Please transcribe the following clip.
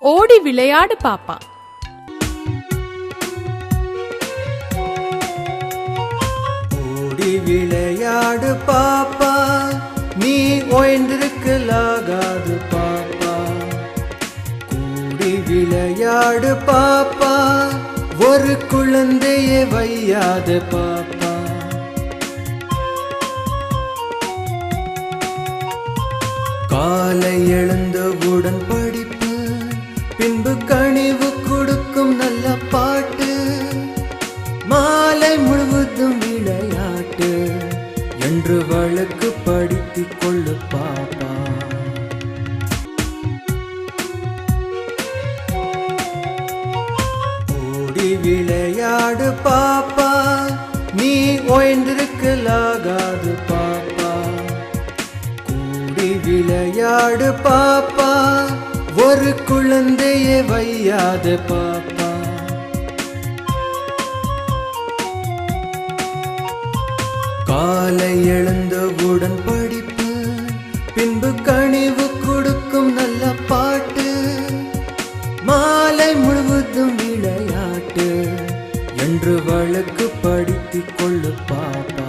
ஓடி விளையாடு பாப்பா. ஓடி விளையாடு பாப்பா, நீ ஓய்ந்திருக்கலாகாது பாப்பா. கூடி விளையாடு பாப்பா, ஒரு குழந்தையை வையாது பாப்பா. காலை எழுந்தவுடன் படிப்பு, பின்பு கனிவு கொடுக்கும் நல்ல பாட்டு, மாலை முழுவதும் விளையாட்டு என்று வழக்கு படித்துக் கொள்ளு பாப்பா. ஓடி விளையாடு பாப்பா, நீ ஓய்ந்திருக்கலாகாது பாப்பா. கூடி விளையாடு பாப்பா, ஒரு குழந்தையை வையாது பாப்பா. காலை எழுந்தவுடன் படிப்பு, பின்பு கனிவு கொடுக்கும் நல்ல பாட்டு, மாலை முழுவதும் விளையாட்டு என்று வழக்கு படித்துக் கொள்ளு பாப்பா.